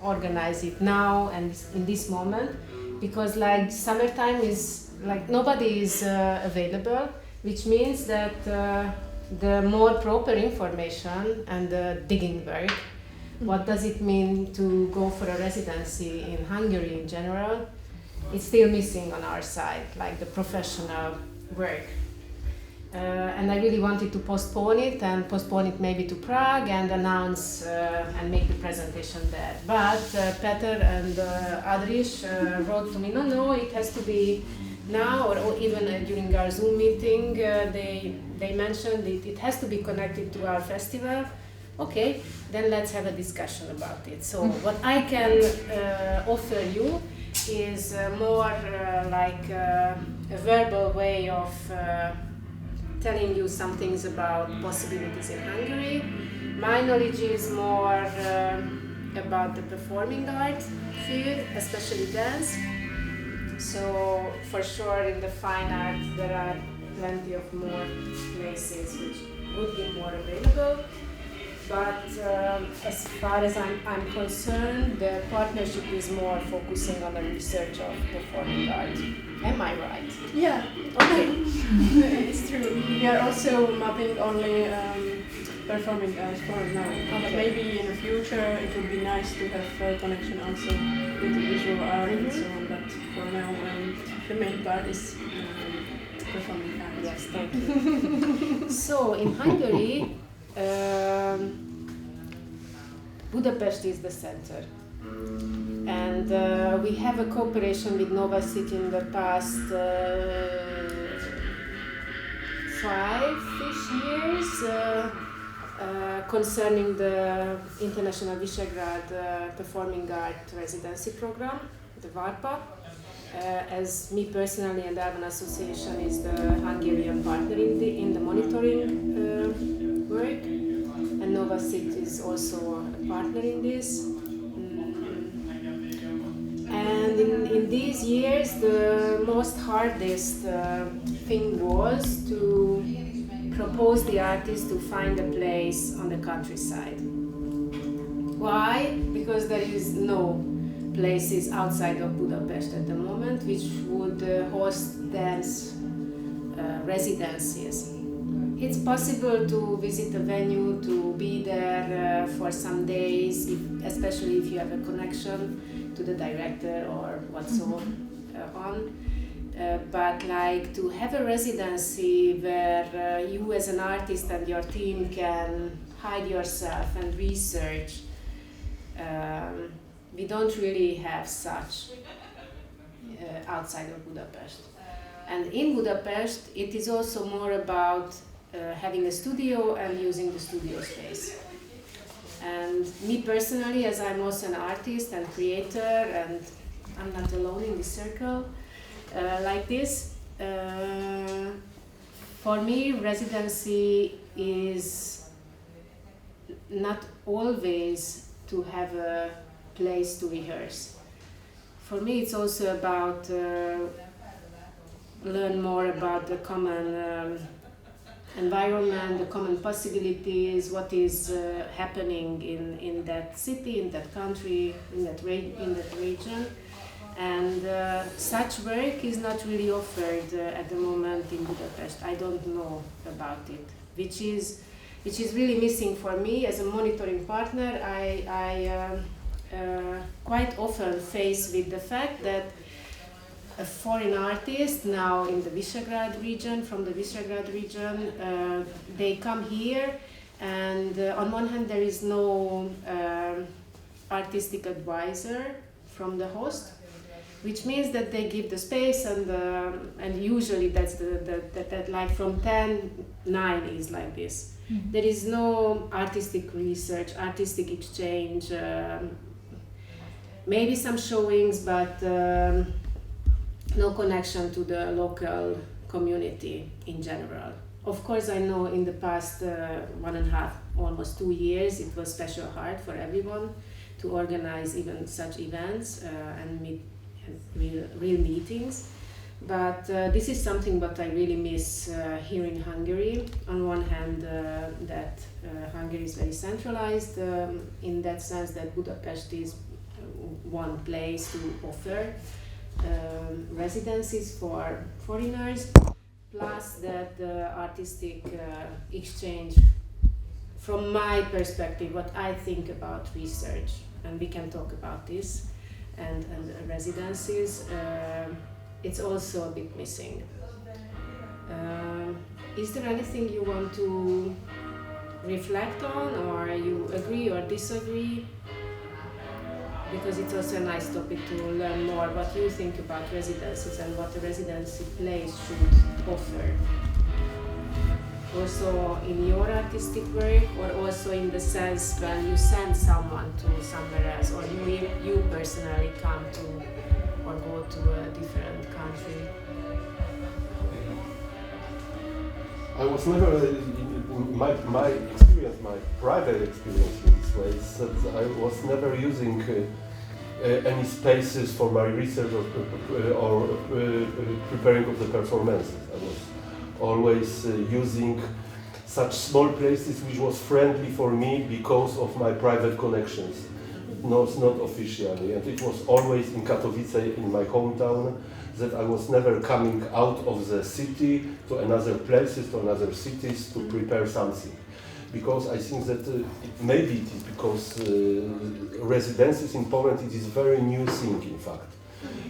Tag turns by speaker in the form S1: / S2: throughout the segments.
S1: organize it now and in this moment, because like summertime is like nobody is available, which means that the more proper information and the digging work, what does it mean to go for a residency in Hungary in general, it's still missing on our side, like the professional work. And I really wanted to postpone it maybe to Prague and announce and make the presentation there. But Peter and Adris wrote to me, no, it has to be now, or even during our Zoom meeting, they mentioned it has to be connected to our festival. Okay, then let's have a discussion about it. So what I can offer you is more like a verbal way of telling you some things about possibilities in Hungary. My knowledge is more about the performing art field, especially dance. So for sure in the fine arts there are plenty of more places which would be more available. But as far as I'm concerned, the partnership is more focusing on the research of performing art. Am I right?
S2: Yeah.
S1: Okay.
S2: It's true. We are also mapping only performing arts for now. But maybe in the future it would be nice to have a connection also with the visual art and so on. But for now, the main part is performing arts.
S1: Yes, thank you. So in Hungary, Budapest is the center, and we have a cooperation with Nová in the past 5-ish years concerning the International Visegrad Performing Art Residency Program, the VARPA. As me personally and Urban Association is the Hungarian partner in the monitoring work, and Nová is also a partner in this. And in these years, the most hardest thing was to propose the artist to find a place on the countryside. Why? Because there is no places outside of Budapest at the moment which would host dance residencies. It's possible to visit a venue, to be there for some days, especially if you have a connection to the director or what's on. But like to have a residency where you as an artist and your team can hide yourself and research, we don't really have such outside of Budapest. And in Budapest, it is also more about having a studio and using the studio space. And me personally, as I'm also an artist and creator, and I'm not alone in this circle like this, for me, residency is not always to have a place to rehearse. For me, it's also about learn more about the common environment, the common possibilities, what is happening in that city, in that country, in that region. And such work is not really offered at the moment in Budapest. I don't know about it, which is really missing for me as a monitoring partner. I quite often face with the fact that a foreign artist now in the Visegrad region, from the Visegrad region, they come here, and on one hand there is no artistic advisor from the host, which means that they give the space, and usually that's that like from 10-9 is like this. Mm-hmm. There is no artistic research, artistic exchange, maybe some showings, but no connection to the local community in general. Of course, I know in the past 1.5, almost 2 years, it was special hard for everyone to organize even such events and meet real meetings. But this is something that I really miss here in Hungary. On one hand, that Hungary is very centralized in that sense that Budapest is one place to offer residencies for foreigners, plus that artistic exchange. From my perspective, what I think about research, and we can talk about this, and residencies, it's also a bit missing. Is there anything you want to reflect on, or you agree or disagree? Because it's also a nice topic to learn more what you think about residencies and what a residency place should offer. Also in your artistic work, or also in the sense when you send someone to somewhere else, or you personally come to or go to a different country?
S3: I was never, my experience, my private experience in this way is that I was never using any spaces for my research or preparing of the performances. I was always using such small places which was friendly for me because of my private connections, not officially. And it was always in Katowice, in my hometown, that I was never coming out of the city to another places, to another cities to prepare something. Because I think that maybe it is because residencies in Poland, it is a very new thing, in fact.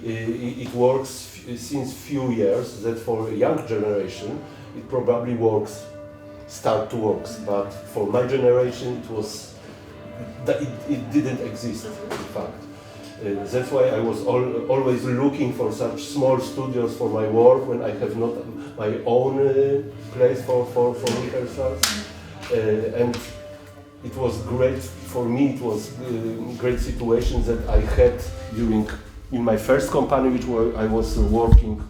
S3: It works since few years, that for a young generation, it probably start to work. But for my generation, it didn't exist, in fact. That's why I was always looking for such small studios for my work when I have not my own place for rehearsals. And it was great for me. It was a great situation that I had in my first company, which I was working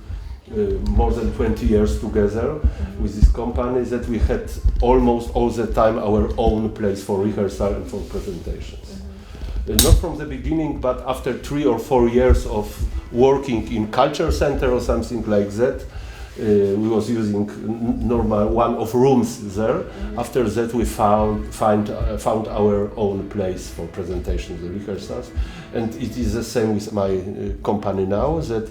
S3: more than 20 years together with this company, that we had almost all the time our own place for rehearsal and for presentations. Not from the beginning, but after 3 or 4 years of working in culture center or something like that, we was using normal one of rooms there. After that, we found our own place for presentations and rehearsals, and it is the same with my company now. That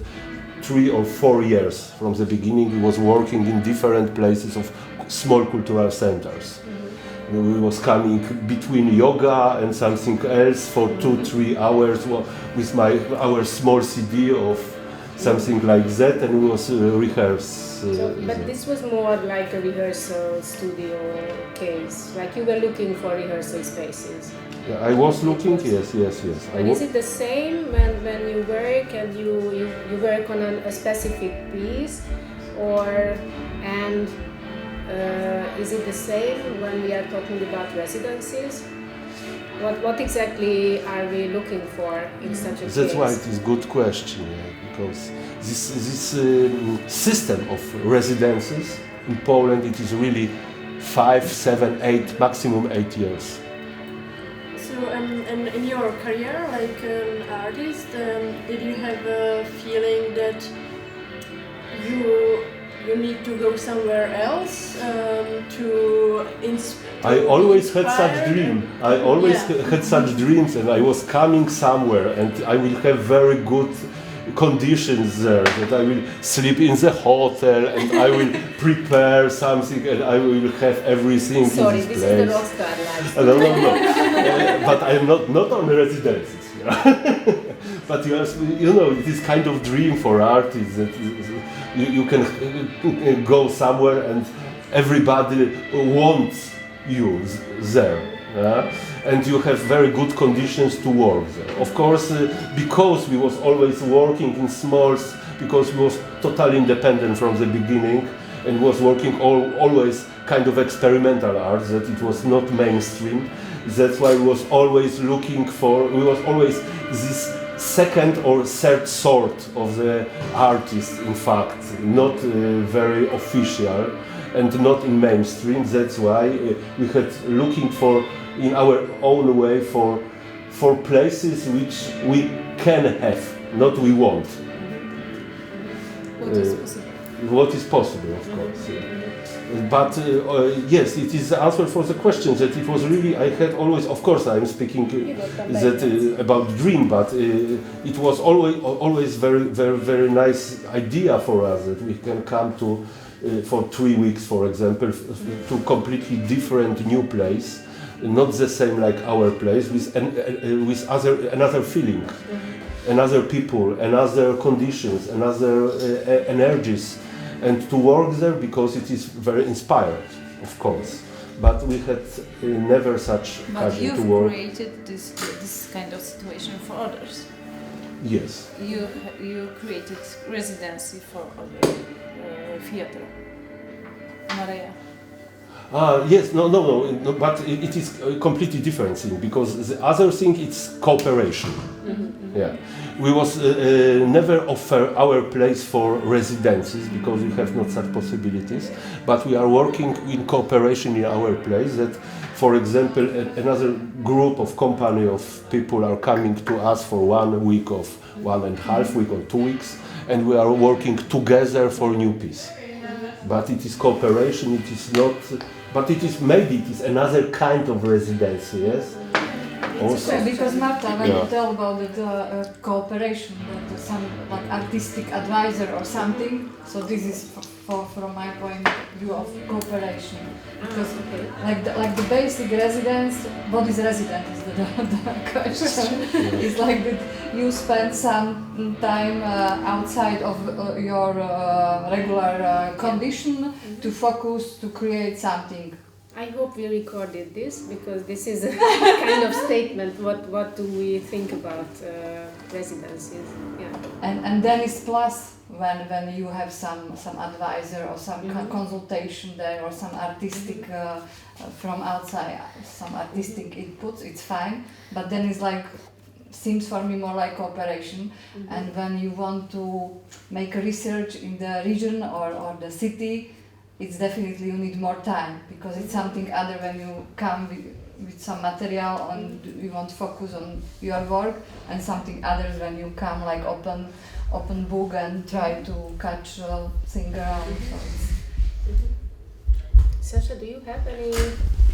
S3: 3 or 4 years from the beginning, we was working in different places of small cultural centers. We was coming between yoga and something else for 2-3 hours with our small CD of something like that, and we was rehearse.
S1: But this was more like a rehearsal studio case, like you were looking for rehearsal spaces.
S3: Yeah, I was looking, yes.
S1: And is it the same when you work and you work on a specific piece, and is it the same when we are talking about residencies? What exactly are we looking for in such a case?
S3: That's why it is a good question, because this system of residences in Poland, it is really 5, 7, 8, maximum 8 years.
S2: So, and in your career, like an artist, did you have a feeling that you need to go somewhere else to inspire?
S3: I always had such dream. I always had such dreams, and I was coming somewhere, and I will have very good conditions there. That I will sleep in the hotel, and I will prepare something, and I will have everything.
S1: Sorry,
S3: in this
S1: this
S3: place.
S1: is the rockstar life.
S3: No. But I am not on residences. But you know, it is kind of dream for artists that you can go somewhere and everybody wants you there, and you have very good conditions to work there. Of course, because we was always working in smalls, because we was totally independent from the beginning, and was working always kind of experimental art, that it was not mainstream. That's why we was always this second or third sort of the artist, in fact, not very official and not in mainstream. That's why we had looking for, in our own way, for places which we can have, not we want.
S1: What is possible?
S3: What is possible, of course. But yes, it is the answer for the question that it was really, I had always, of course I'm speaking about dream, but it was always very nice idea for us that we can come to, for 3 weeks for example, to completely different new place, not the same like our place, with another feeling, another people, another conditions, another energies. And to work there because it is very inspired, of course. But we had never such occasion to work.
S4: But you've created this kind of situation for others.
S3: Yes.
S4: You created residency for other theater. Maria.
S3: Yes, no, but it is a completely different thing because the other thing it's cooperation. Yeah, we was never offer our place for residencies because we have not such possibilities, but we are working in cooperation in our place that, for example, another group of company of people are coming to us for 1 week of 1.5 week or 2 weeks, and we are working together for new piece. But it is cooperation, it is not, but it is maybe it is another kind of residency, yes? Also,
S5: because Marta, when you tell about the cooperation, that some like artistic advisor or something, so this is from my point of view of cooperation. Because like the basic residence, what is resident is the question. It's like that you spend some time outside of your regular condition to focus to create something.
S1: I hope we recorded this because this is a kind of statement. What do we think about residencies? Yeah.
S5: And then it's plus when you have some advisor or some consultation there or some artistic from outside, some artistic inputs. It's fine, but then it's like seems for me more like cooperation. And when you want to make a research in the region or the city, it's definitely you need more time because it's something other when you come with some material and you want to focus on your work, and something others when you come like open book and try to catch thing around.
S1: Sasha, do you have any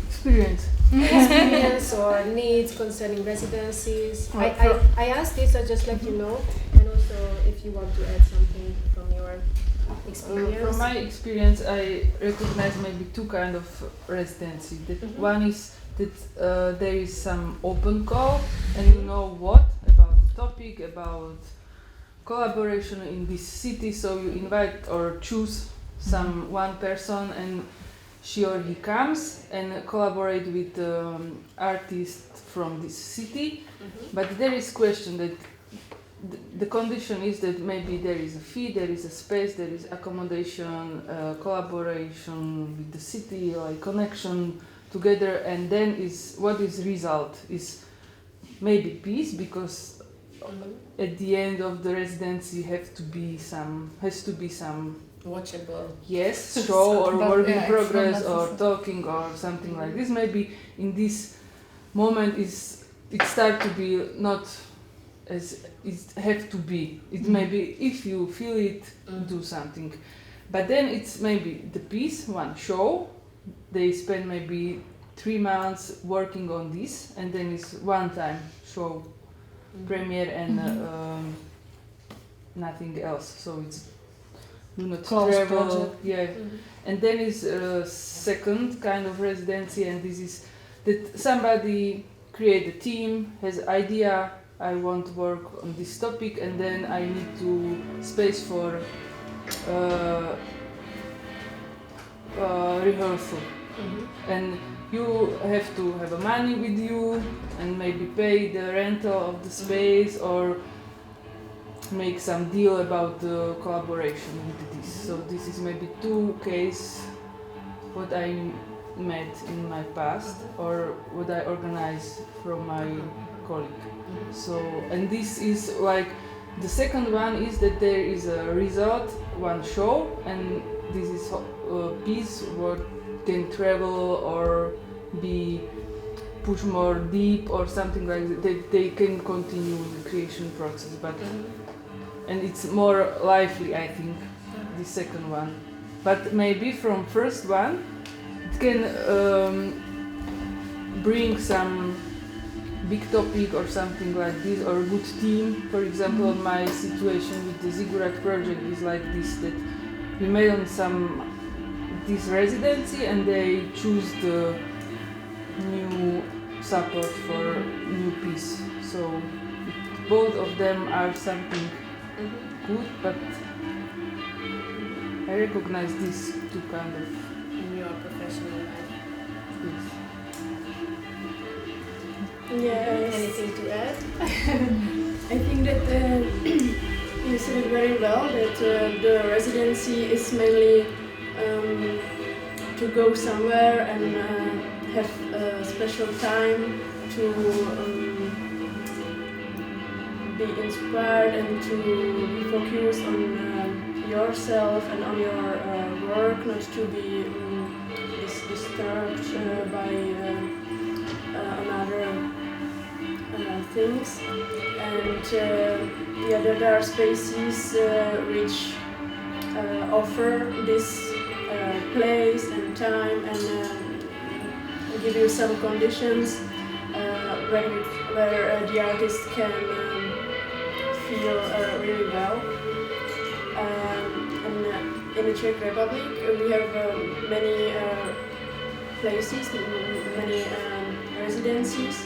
S2: Experience
S1: or needs concerning residencies? I asked this, I just let you know, and also if you want to add something from your experience.
S2: From my experience, I recognize maybe two kind of residency. One is that there is some open call, and you know what about the topic, about collaboration in this city. So you invite or choose one person, and she or he comes and collaborate with artists from this city. But there is question that the condition is that maybe there is a fee, there is a space, there is accommodation, collaboration with the city, like connection together, and then what is result is maybe peace, because at the end of the residency has to be some
S1: watchable.
S2: Yes, show or work in progress or talking or something like this. Maybe in this moment it starts to be not as it have to be. It maybe if you feel it, do something. But then it's maybe the piece, one show. They spend maybe 3 months working on this, and then it's one time show, premiere and nothing else. So it's do not
S5: Close
S2: travel.
S5: project.
S2: Yeah. And then is a second kind of residency, and this is that somebody create a team, has idea, I want to work on this topic, and then I need to space for rehearsal. And you have to have a money with you and maybe pay the rental of the space or make some deal about the collaboration with this. So this is maybe two cases what I met in my past or what I organized from my colleague. So, and this is like the second one is that there is a result, one show, and this is a piece what can travel or be push more deep or something like that. They can continue the creation process, but and it's more lively, I think, the second one.
S6: but maybe from first one it can bring some big topic or something like this, or a good theme. For example, my situation with the Visegrad project is like this, that we made on this residency and they choose the new support for new piece. So both of them are something good, but I recognize these two kind of
S1: In your professional life.
S6: things.
S2: Yes.
S1: Anything to add?
S2: I think that you said it very well, that the residency is mainly to go somewhere and have a special time to be inspired and to be focused on yourself and on your work, not to be disturbed by another things. And there are spaces which offer this place and time and give you some conditions where the artist can feel really well. And in the Czech Republic we have many places, many residencies,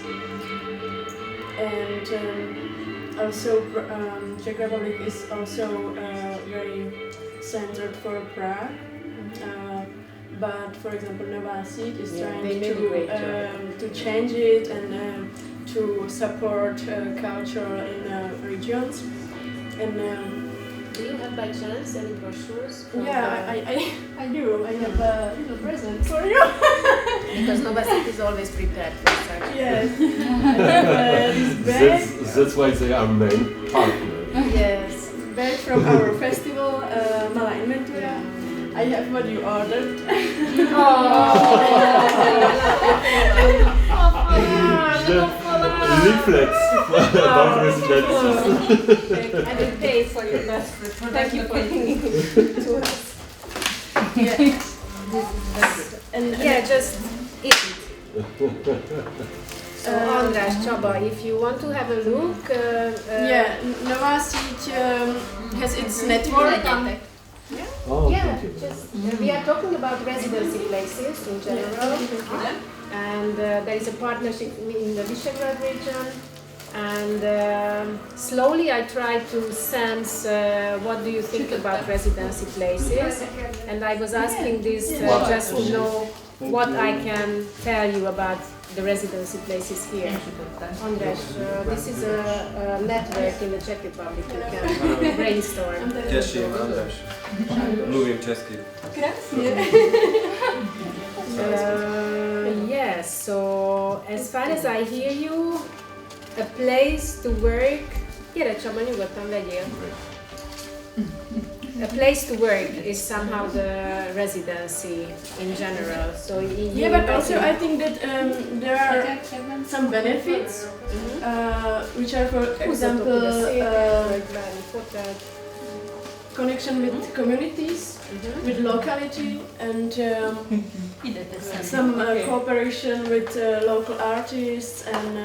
S2: and also Czech Republic is also very centered for Prague. But for example, Nová is trying to change it and to support culture in regions. And
S1: do you have by chance any brochures?
S2: Yeah, I do. I have a little present for you.
S1: Because Nová is always prepared for such.
S2: Yes. This bag.
S3: That's why they are main partner.
S2: Yes, bag from our festival, Mala Inventura. I have what you ordered.
S3: Leaflets about residencies.
S1: I will pay for your best. Thank you for bringing it to us.
S2: Yeah. And
S1: just eat it. So András, Csaba, if you want to have a look,
S2: Nová has its network.
S3: Oh,
S1: yeah, we are talking about residency places in general, and there is a partnership in the Visegrad region, and slowly I try to sense what do you think about residency places, and I was asking this just to know what I can tell you about the residency places here. András, this is a network in the Czech Republic. You can brainstorm.
S7: Těším, András. Mluvím česky.
S1: Yes, so as far as I hear you, a place to work. Gyere Csaba, nyugodtan vegyél. A place to work is somehow the residency in general. So
S2: but also I think that there are some benefits, which are, for example, connection with communities, with locality, and some cooperation with local artists and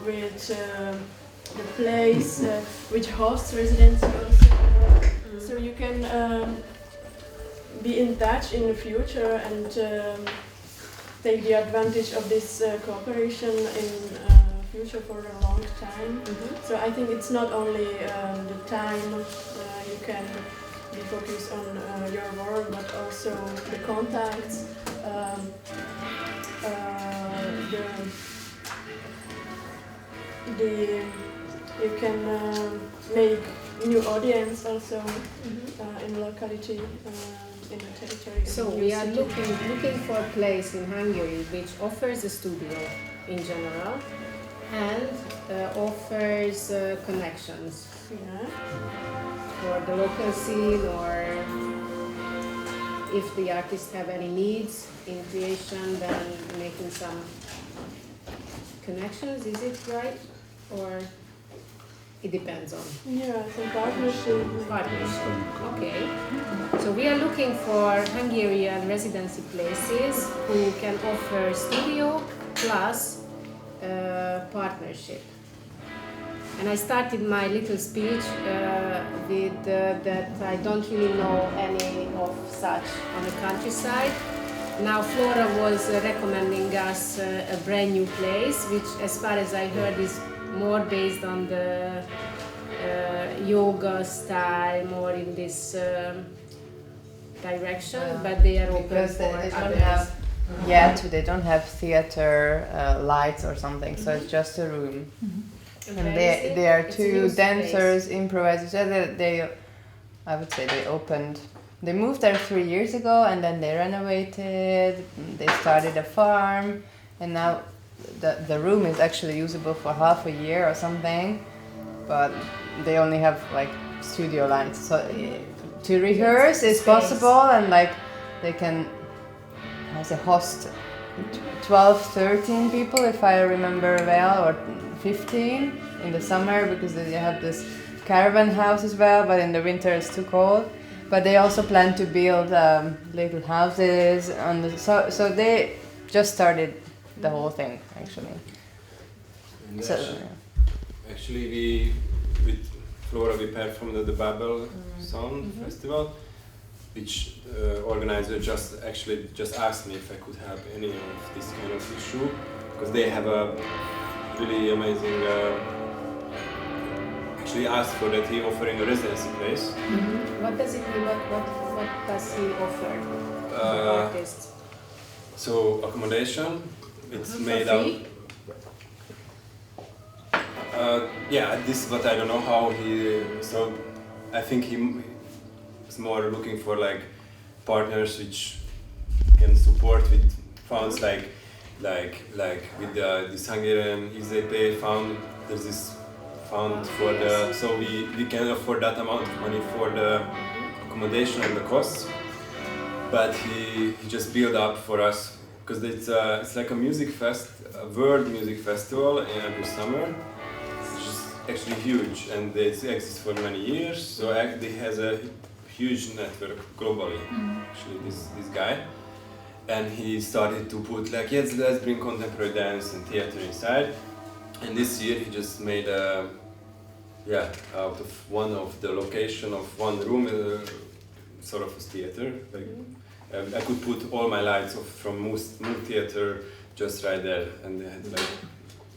S2: with the place which hosts residency also. So you can be in touch in the future and take the advantage of this cooperation in future for a long time. So I think it's not only the time you can be focused on your work, but also the contacts, you can make new audience also in locality, in the territory.
S1: So we are looking for a place in Hungary which offers a studio in general and offers connections for the local scene, or if the artists have any needs in creation, then making some connections. Is it right? Or it depends on?
S2: Yeah, some partnership.
S1: Partnership. Okay. So we are looking for Hungarian residency places who can offer studio plus partnership. And I started my little speech with that I don't really know any of such on the countryside. Now Flora was recommending us a brand new place, which as far as I heard is more based on the yoga style, more in this direction, but they are open
S8: because
S1: for
S8: they don't
S1: others.
S8: have yet. They don't have theater lights or something, so it's just a room. And they are
S1: It's a new
S8: two dancers, improvisers. I would say they moved there 3 years ago, and then they renovated. They started a farm, and now the room is actually usable for half a year or something. But they only have like studio lights, so to rehearse is possible, and like they can host 12, 13 people if I remember well, or 15 in the summer, because they have this caravan house as well, but in the winter it's too cold. But they also plan to build little houses on the, so they just started the whole thing actually.
S7: And
S8: So,
S7: actually we with Flora we performed at the Babel Sound Festival, which organizer just asked me if I could help any of this kind of issue, because they have a really amazing. Actually asked for that he offering a residency place.
S1: What does it mean? What does he offer to artists?
S7: So accommodation, it's made
S1: For
S7: out.
S1: free?
S7: Yeah, this is what I don't know how he. So I think he is more looking for like partners which can support with funds like with this Hungarian EZP fund. There's this fund for the, so we can afford that amount of money for the accommodation and the costs. But he just built up for us, because it's like a world music festival every summer, which is actually huge, and it exists for many years. So actually has a huge network globally. Actually, this guy, and he started to put like, yes, let's bring contemporary dance and theater inside. And this year he just made out of one of the location of one room, sort of a theater. Like, I could put all my lights from Mood Theater just right there, and they had like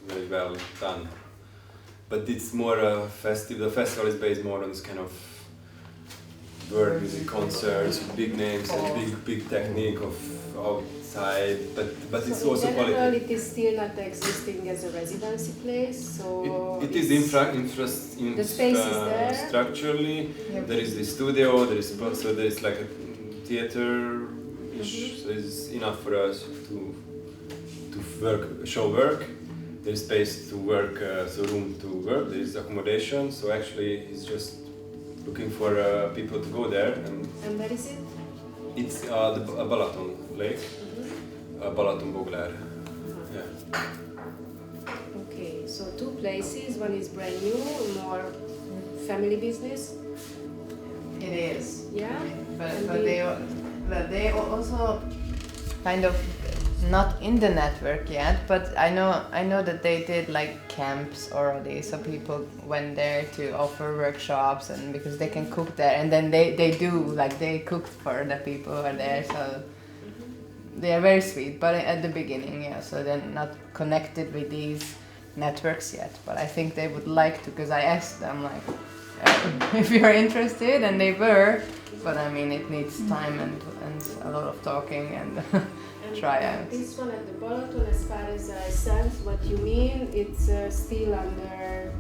S7: very well done. But it's more a festival. The festival is based more on this kind of world music concerts with big names and big technique of outside. But it's also
S1: in general,
S7: quality.
S1: it is still not existing as a residency place. So
S7: It is
S1: the space is there.
S7: Structurally, there is the studio. There is like a theater, so it's enough for us to show work. There is space to work, so room to work. There is accommodation. So actually, he's just looking for people to go there.
S1: And where is it?
S7: It's the Balaton Lake, Balaton Boglár. Yeah.
S1: Okay, so two places. One is brand new, more family business.
S8: it is.
S1: Yeah.
S8: But they also kind of not in the network yet, but I know that they did like camps already, so people went there to offer workshops, and because they can cook there, and then they cooked for the people who are there, so they are very sweet. But at the beginning, yeah, so they're not connected with these networks yet, but I think they would like to, because I asked them like if you're interested, and they were, but I mean it needs time and a lot of talking and tryouts.
S1: This one at the Balaton, as far as I sense what you mean, it's still under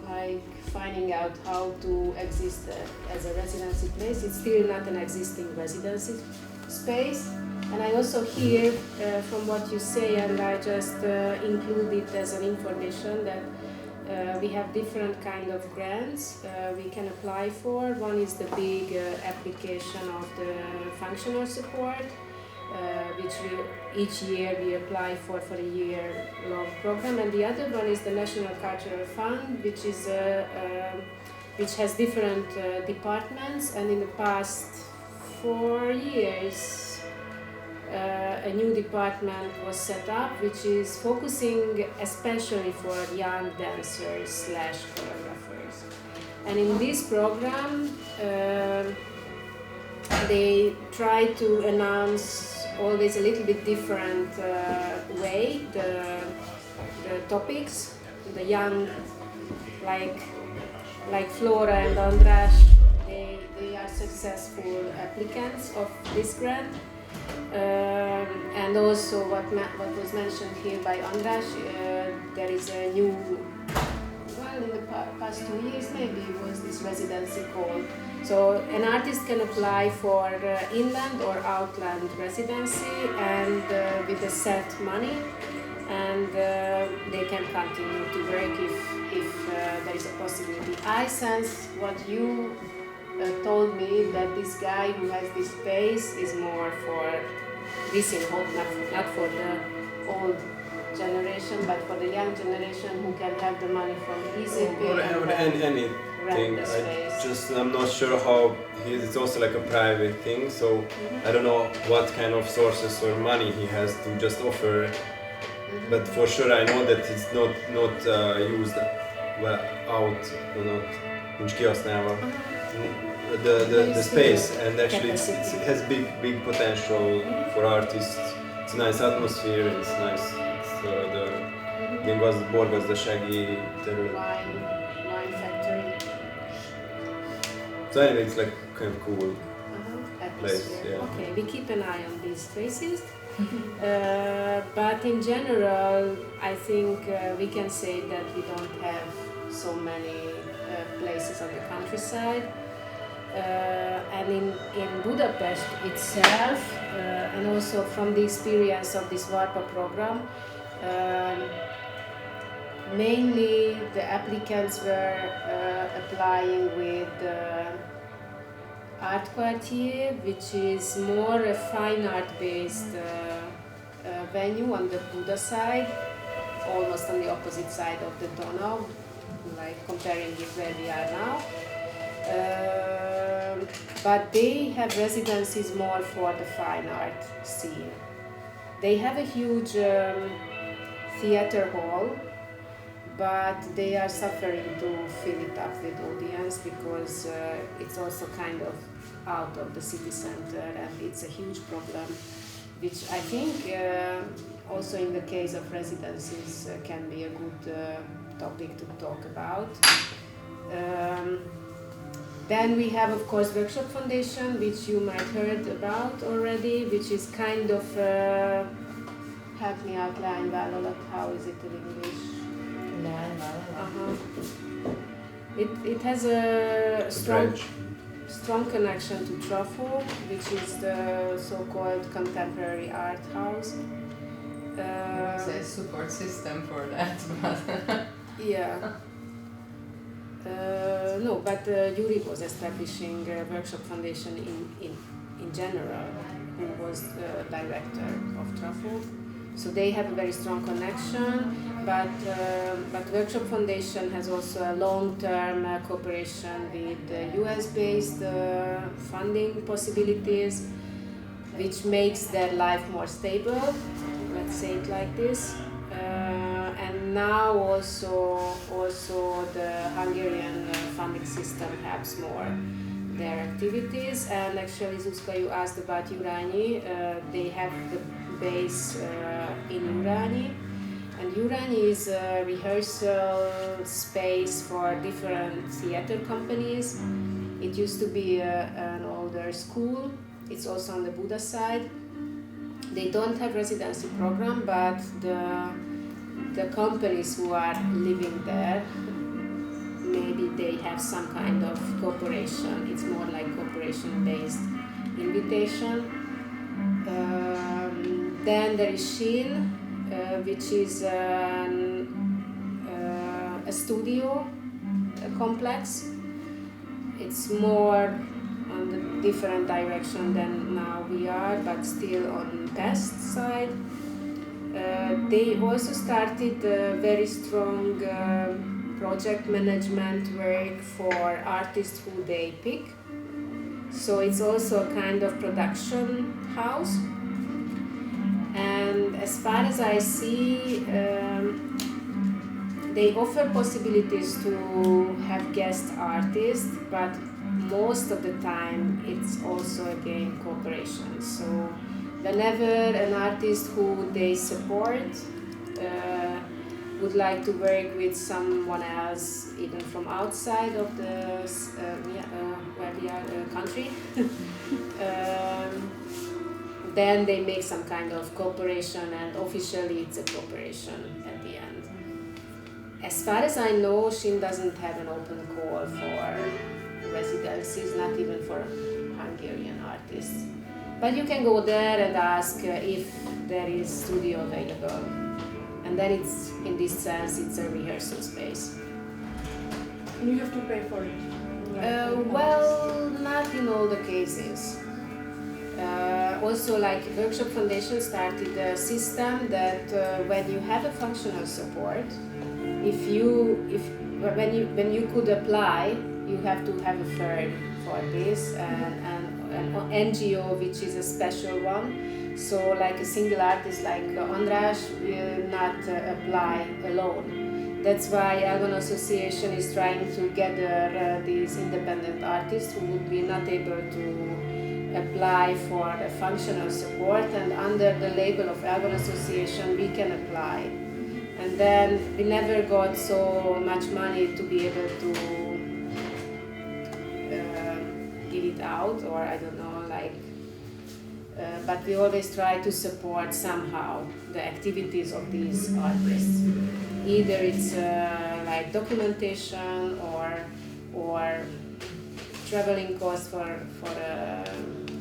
S1: like finding out how to exist as a residency place. It's still not an existing residency space. And I also hear from what you say, and I just include it as an information, that we have different kind of grants we can apply for. One is the big application of the functional support, which each year we apply for a year-long program, and the other one is the National Cultural Fund, which has different departments, and in the past 4 years a new department was set up, which is focusing especially for young dancers / choreographers. And in this program, they try to announce always a little bit different way the topics. The young, like Flora and András, they are successful applicants of this grant. And also what was mentioned here by András, there is a new, well, in the past 2 years maybe, was this residency called. So an artist can apply for inland or outland residency, and with a set money, and they can continue to work if there is a possibility. I sense what you told me, that this guy who has this space is more for this in hope, not for the old generation, but for the young generation who can have the money from easy pay
S7: or anything. I'm not sure how it's also like a private thing, so I don't know what kind of sources or money he has to just offer. But for sure I know that it's not used well out, not nincs kihasználva. The space, and actually it has big potential for artists. It's a nice atmosphere, it's nice. It's the borgazdasági terület.
S1: Wine factory.
S7: So anyway, it's like kind of cool place. Yeah.
S1: Okay, we keep an eye on these spaces. But in general, I think we can say that we don't have so many places on the countryside. And in Budapest itself, and also from the experience of this VARPA program, mainly the applicants were applying with Art Quartier, which is more a fine art based venue on the Buda side, almost on the opposite side of the Donau, like comparing it where we are now. But they have residencies more for the fine art scene. They have a huge theater hall, but they are suffering to fill it up with audience because it's also kind of out of the city center, and it's a huge problem, which I think also in the case of residencies can be a good topic to talk about. Then we have, of course, Workshop Foundation, which you might heard about already, which is kind of, help me out, leányvállalat, how is it in English? It has a strong connection to Trafo, which is the so-called contemporary art house.
S8: It's a support system for that, but
S1: yeah. No, but Yuri was establishing Workshop Foundation in general, who was the director of Trafo. So they have a very strong connection, but Workshop Foundation has also a long-term cooperation with US-based funding possibilities, which makes their life more stable, let's say it like this. And now also the Hungarian funding system helps more their activities. And actually, Zuzka, you asked about Urányi. They have the base in Urányi, and Urányi is a rehearsal space for different theater companies. It used to be an older school. It's also on the Buda side. They don't have residency program, but the companies who are living there, maybe they have some kind of cooperation. It's more like cooperation-based invitation. Then there is Shin, which is a studio complex. It's more on the different direction than now we are, but still on test side. They also started very strong project management work for artists who they pick. So it's also a kind of production house. And as far as I see, they offer possibilities to have guest artists, but most of the time it's also again cooperation. So whenever an artist who they support would like to work with someone else, even from outside of the where we are country, then they make some kind of cooperation, and officially it's a cooperation at the end. As far as I know, Shin doesn't have an open call for residencies, not even for Hungarian artists. But you can go there and ask if there is studio available. And then it's, in this sense, it's a rehearsal space.
S2: And you have to pay for it?
S1: Well, not in all the cases. Also, like Workshop Foundation started a system that when you have a functional support, when you could apply, you have to have a firm for this, and an NGO which is a special one. So like a single artist like András will not apply alone. That's why Elvan Association is trying to gather these independent artists who would be not able to apply for a functional support, and under the label of Elvan Association we can apply. And then we never got so much money to be able to give it out, or I don't know, like, but we always try to support somehow the activities of these artists. Either it's like documentation or traveling costs for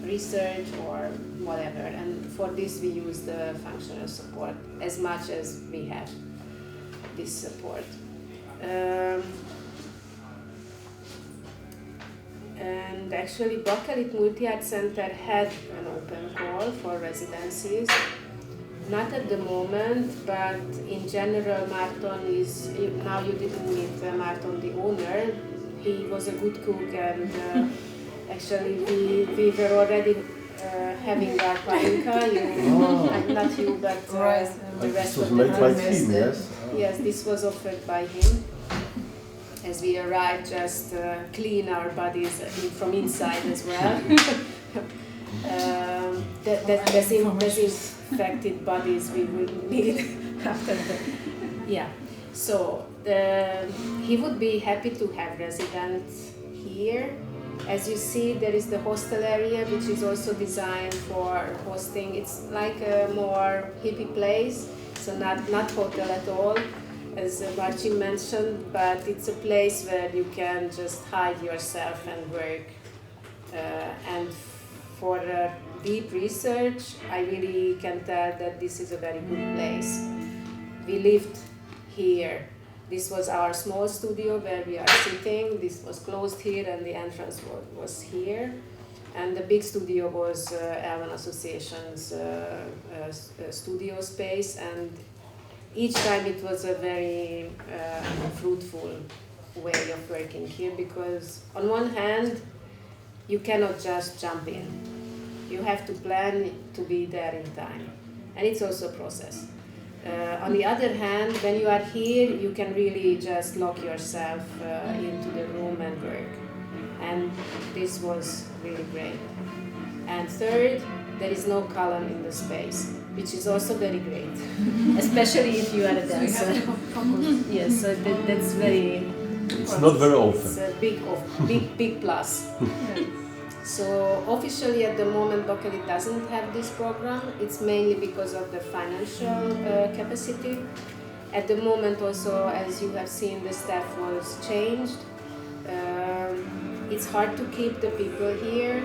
S1: research or whatever. And for this we use the functional support as much as we have this support. And actually Bakelit Multi-Art Center had an open call for residencies. Not at the moment, but in general Marton is, now you didn't meet Marton the owner, he was a good cook, and actually we were already having our palinka, not you, but the rest of the
S3: team, yes?
S1: Yes, this was offered by him. As we arrived, just clean our bodies from inside as well. Disinfected bodies we would need after that. Yeah. So he would be happy to have residents here. As you see, there is the hostel area, which is also designed for hosting. It's like a more hippie place, so not hotel at all, as Marcin mentioned, but it's a place where you can just hide yourself and work. And for deep research, I really can tell that this is a very good place. We lived here. This was our small studio where we are sitting. This was closed here, and the entrance was here. And the big studio was Elvan Association's studio space, and each time it was a very fruitful way of working here, because on one hand, you cannot just jump in. You have to plan to be there in time, and it's also a process. On the other hand, when you are here, you can really just lock yourself into the room and work. And this was really great. And third, there is no column in the space, which is also very great, especially if you are a dancer. Yes, so that's very...
S3: It's not very often.
S1: It's a big plus. So officially at the moment Bakelit doesn't have this program. It's mainly because of the financial capacity. At the moment also, as you have seen, the staff was changed. It's hard to keep the people here.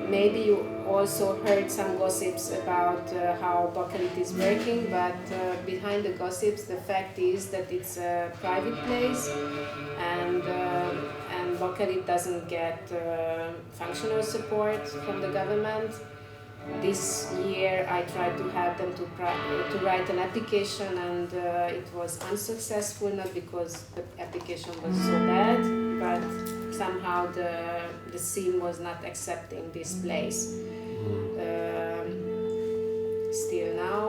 S1: Maybe you also heard some gossips about how Bakelit is working, but behind the gossips the fact is that it's a private place, and and locally it doesn't get functional support from the government. This year I tried to have them to write an application, and it was unsuccessful, not because the application was so bad, but somehow the scene was not accepting this place still now.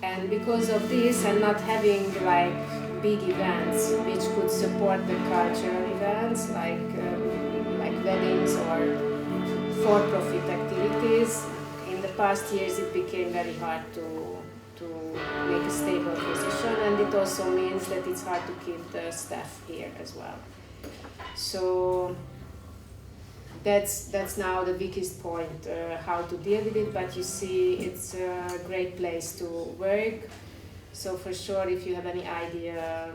S1: And because of this, and not having like big events which could support the cultural events like weddings or for-profit activities, in the past years it became very hard to make a stable position, and it also means that it's hard to keep the staff here as well. So that's now the weakest point, how to deal with it, but you see it's a great place to work. So for sure, if you have any idea,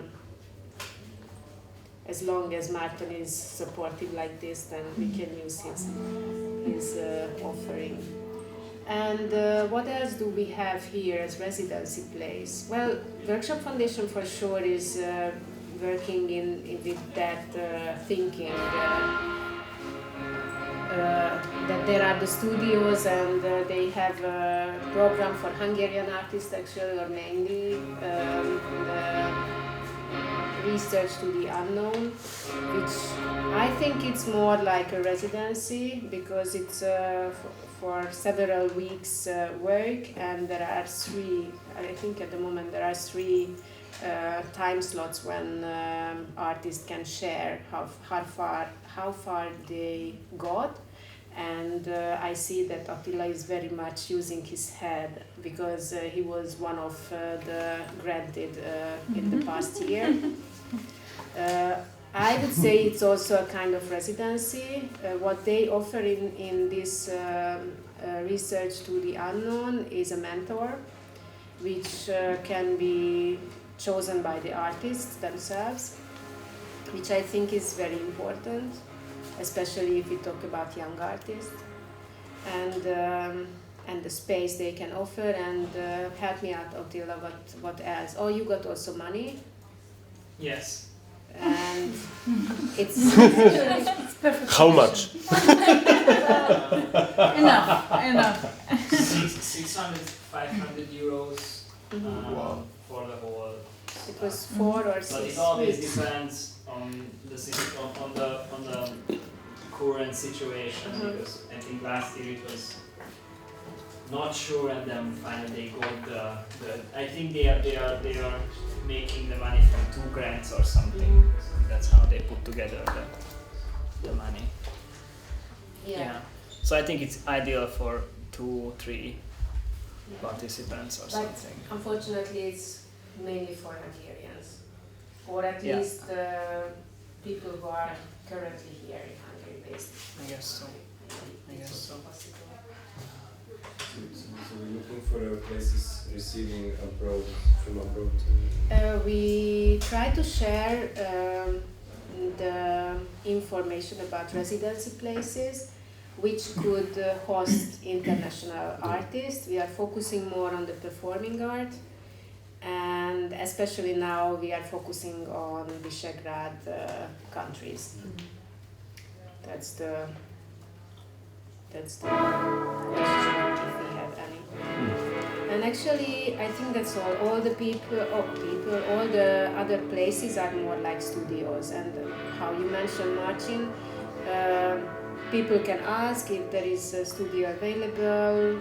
S1: as long as Martin is supportive like this, then we can use his offering. And what else do we have here as residency place? Well, Workshop Foundation for sure is working with that thinking. That there are the studios, and they have a program for Hungarian artists actually, or mainly the research to the unknown, which I think it's more like a residency because it's for several weeks work, and there are I think at the moment there are three time slots when artists can share how far they got. And I see that Attila is very much using his head because he was one of the granted in the past year. I would say it's also a kind of residency. What they offer in this research to the unknown is a mentor, which can be chosen by the artists themselves, which I think is very important, especially if we talk about young artists, and the space they can offer. And help me out, Attila, what else? Oh, you got also money?
S9: Yes.
S1: And it's perfect.
S3: How much?
S9: Enough. 600, 500 euros
S3: Wow.
S9: for the whole.
S1: It was 4 or 6
S9: But it always
S1: weeks.
S9: depends on the current situation, because I think last year it was not sure, and then finally they got the I think they are making the money from 2 grants or something. That's how they put together the money. Yeah. So I think it's ideal for 2-3 participants or
S1: But
S9: something.
S1: unfortunately, it's mainly for Hungarians, or at
S9: Yeah.
S1: least people who are currently here in Hungary based.
S9: I guess so. I guess so.
S7: So we're looking for places receiving abroad, from abroad.
S1: We try to share the information about residency places which could host international artists. We are focusing more on the performing art, and especially now we are focusing on Visegrad countries. That's the question, if we have any. And actually, I think that's all. All the other places are more like studios. And how you mentioned, Martin, people can ask if there is a studio available.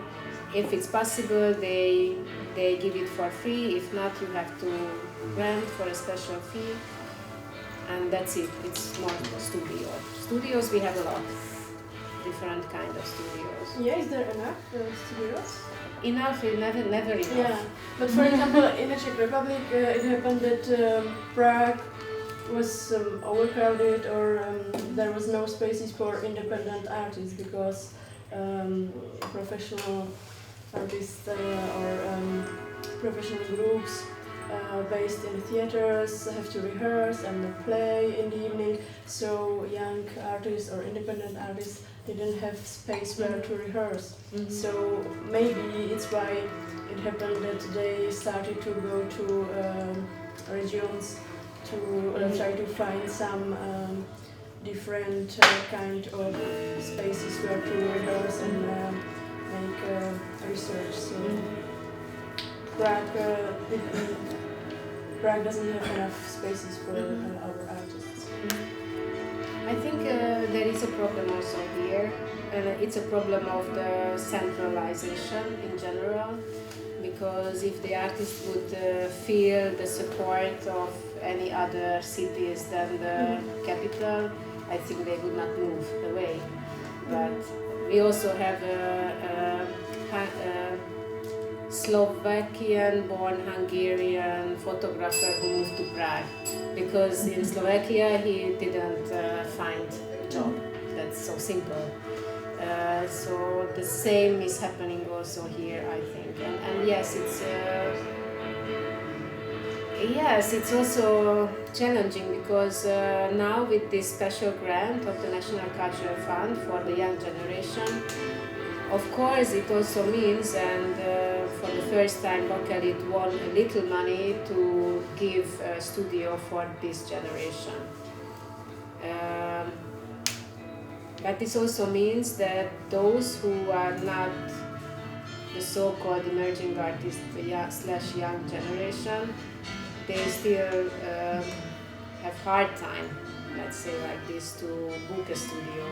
S1: If it's possible, they give it for free. If not, you have to rent for a special fee. And that's it. It's more studio. Studios, we have a lot. Different kind of studios.
S2: Yeah, is there enough studios?
S1: Enough, never enough.
S2: Yeah, but for example, in the Czech Republic, it happened that Prague was overcrowded, or there was no spaces for independent artists because professional artists or professional groups based in the theaters have to rehearse and play in the evening. So young artists or independent artists didn't have space where to rehearse.
S1: Mm-hmm.
S2: So maybe it's why it happened that they started to go to regions to try to find some different kind of spaces where to rehearse and make research. So Prague doesn't have enough spaces for our artists.
S1: I think there is a problem also here. It's a problem of the centralization in general, because if the artists would feel the support of any other cities than the capital, I think they would not move away. But we also have a Slovakian-born Hungarian photographer who moved to Prague, because in Slovakia he didn't find a job. That's so simple. So the same is happening also here, I think. And yes, it's also challenging, because now with this special grant of the National Cultural Fund for the young generation, of course it also means, and for the first time Bakelit won a little money to give a studio for this generation. But this also means that those who are not the so-called emerging artists / young generation, they still have hard time, let's say like this, to book a studio.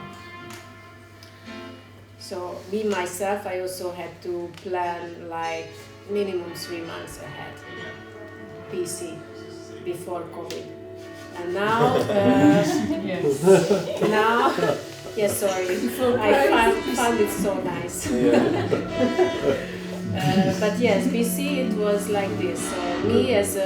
S1: So me myself, I also had to plan like minimum 3 months ahead, PC, before COVID. And now, yes, sorry, I found it so nice. But yes, BC, it was like this. So me as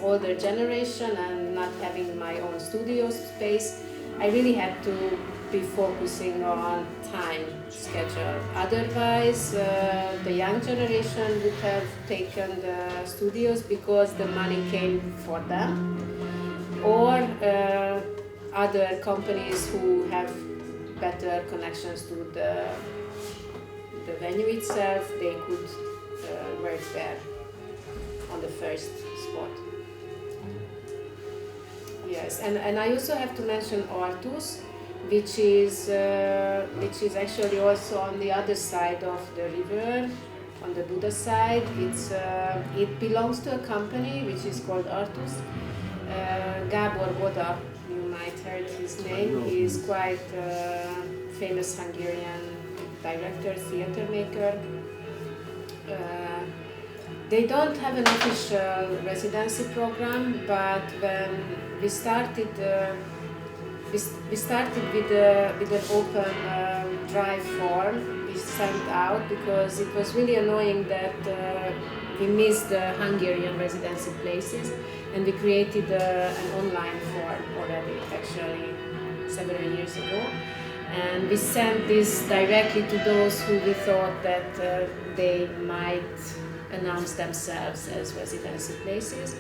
S1: older generation and not having my own studio space, I really had to be focusing on time schedule. Otherwise, the young generation would have taken the studios because the money came for them, or other companies who have better connections to the venue itself, they could work there on the first spot. Yes, and I also have to mention Ortus, which is actually also on the other side of the river, on the Buda side. It belongs to a company which is called Ortus. Gábor Boda, you might heard his name. He is quite famous Hungarian director, theater maker. They don't have an official residency program, but when we started with an open drive form we sent out, because it was really annoying that we missed the Hungarian residency places, and we created an online form already, actually several years ago. And we sent this directly to those who we thought that they might announce themselves as residency places.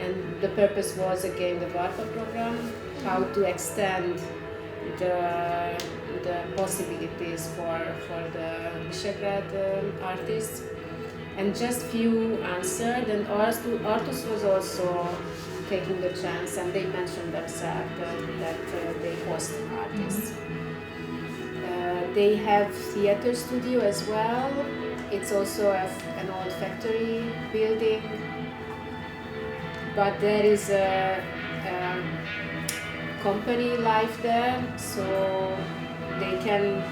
S1: And the purpose was again the VARPA program, how to extend the possibilities for the Visegrad artists. And just few answered, and Ortus was also taking the chance, and they mentioned themselves that they host artists. They have theater studio as well. It's also an old factory building, but there is a company life there, so they can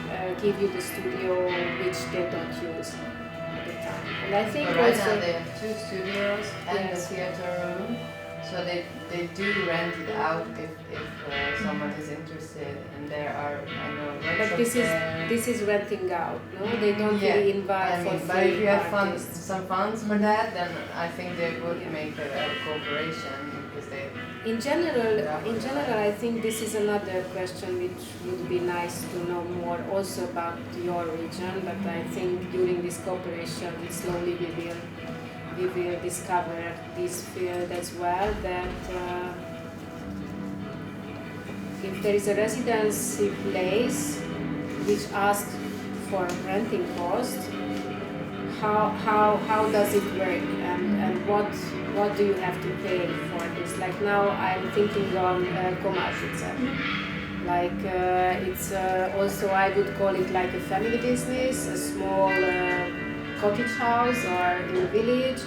S1: give you the studio which they don't use at the time. And I think
S8: right
S1: also
S8: now they have 2 studios and
S1: yes.
S8: a theater room, so they do rent it out if someone is interested, and there are, I know,
S1: but this is renting out, no? They don't really invite for free.
S8: But if you have
S1: artists.
S8: some funds for that, then I think they would make a cooperation, because they.
S1: In general, I think this is another question which would be nice to know more also about your region. But I think during this cooperation, slowly we will discover this field as well. That if there is a residency place which asks for renting cost, how does it work, and what do you have to pay for this? Like now I'm thinking on Komárzyce. Like it's also, I would call it like a family business, a small cottage house or in a village,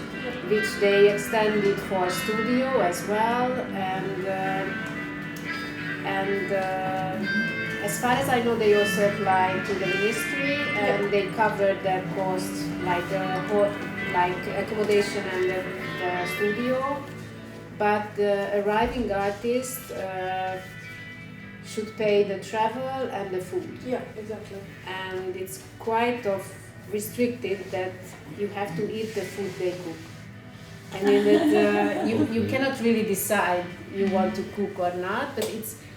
S1: which they extended for studio as well, and as far as I know, they also apply to the ministry, and they cover their costs, like accommodation and the studio. But the arriving artist should pay the travel and the food.
S2: Yeah, exactly.
S1: And it's quite restricted that you have to eat the food they cook. I mean that you cannot really decide you want to cook or not, but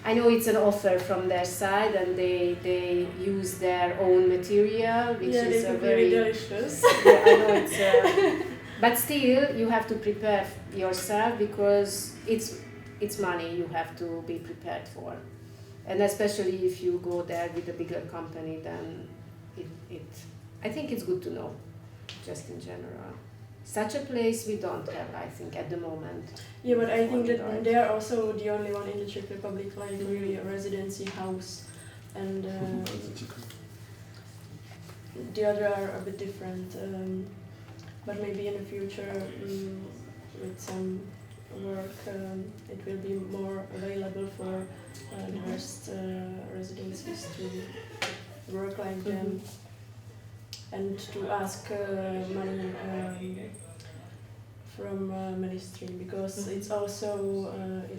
S1: I know it's an offer from their side, and they use their own material, which is very
S2: delicious.
S1: Yeah, I know it's. But still, you have to prepare yourself because it's money you have to be prepared for, and especially if you go there with a bigger company, then I think it's good to know, just in general. Such a place we don't have, I think, at the moment.
S2: Yeah, but I think that they are also the only one in the Czech Republic, like really a residency house, and the other are a bit different. But maybe in the future, with some work, it will be more available for the rest residencies to work like them. And to ask money from ministry, because it's also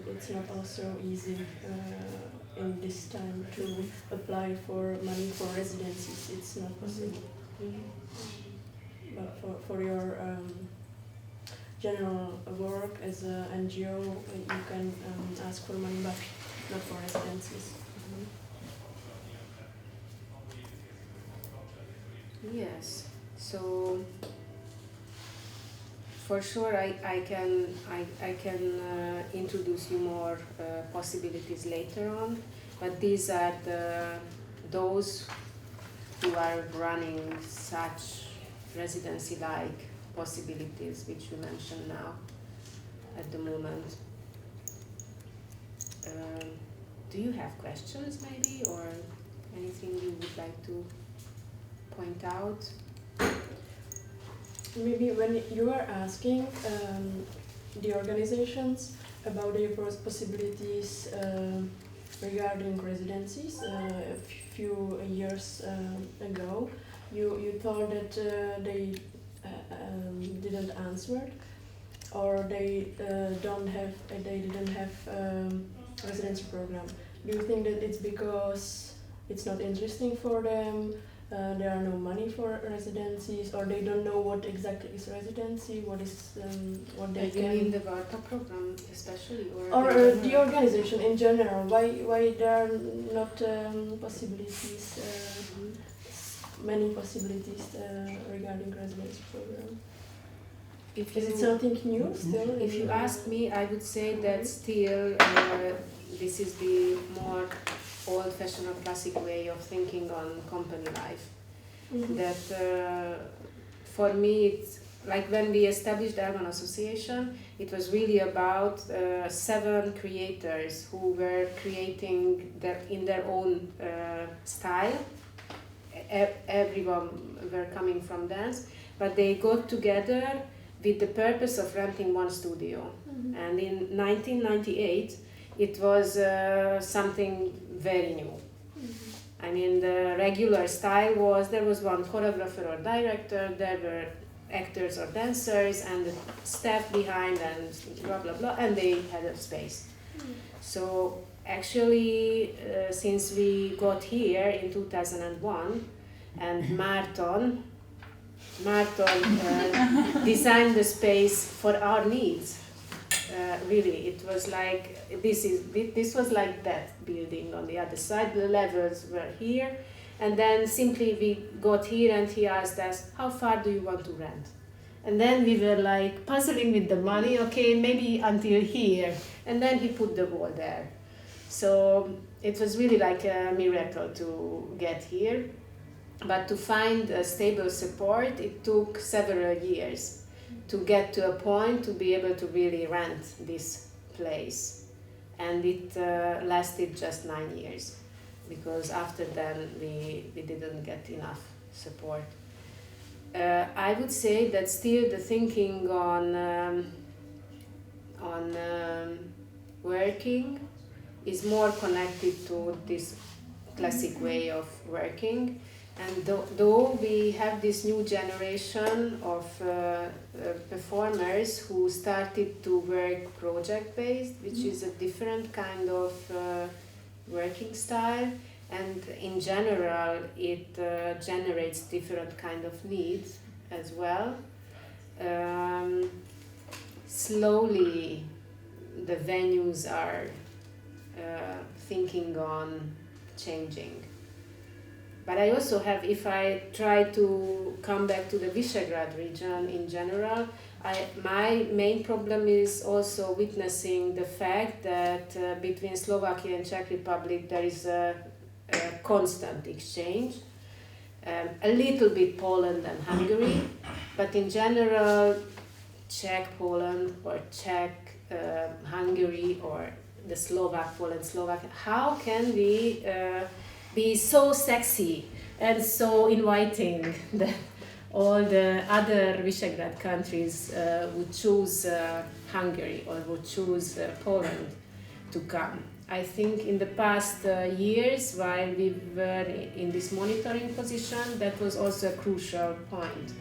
S2: it's not also easy in this time to apply for money for residencies. It's not possible. But for your general work as an NGO, you can ask for money, but not for residencies.
S1: Yes, so for sure I can introduce you more possibilities later on, but these are those who are running such residency-like possibilities which you mentioned now at the moment. Do you have questions maybe, or anything you would like to point out?
S2: Maybe when you are asking the organizations about their possibilities regarding residencies a few years ago, you thought that they didn't answer, or they didn't have residency program. Do you think that it's because it's not interesting for them? There are no money for residencies, or they don't know what exactly is residency, what they can.
S1: You mean the Varta program especially,
S2: or the organization in general? Why there are not possibilities, many possibilities regarding residency program? Is it something new still?
S1: If you ask me, I would say that still this is the more old-fashioned or classic way of thinking on company life. That for me, it's like when we established the Urban Association, it was really about 7 creators who were creating in their own style. Everyone were coming from dance, but they got together with the purpose of renting one studio. And in 1998, it was something very new. I mean, the regular style was, there was one choreographer or director, there were actors or dancers, and the staff behind, and blah blah blah, and they had a space. So actually, since we got here in 2001, and Márton designed the space for our needs. Really, it was like this was like that building on the other side. The levels were here, and then simply we got here, and he asked us, "How far do you want to rent?" And then we were like puzzling with the money. Okay, maybe until here, and then he put the wall there. So it was really like a miracle to get here, but to find a stable support, it took several years. to get to a point to be able to really rent this place. And it lasted just 9 years, because after then we didn't get enough support. I would say that still the thinking on working is more connected to this classic way of working. And though we have this new generation of performers who started to work project-based, which is a different kind of working style, and in general it generates different kind of needs as well. Slowly the venues are thinking on changing. But I also have, if I try to come back to the Visegrad region in general, my main problem is also witnessing the fact that between Slovakia and Czech Republic there is a constant exchange. A little bit Poland and Hungary, but in general Czech Poland or Czech Hungary or the Slovak Poland Slovak. How can we be so sexy and so inviting that all the other Visegrad countries would choose Hungary or would choose Poland to come? I think in the past years, while we were in this monitoring position, that was also a crucial point.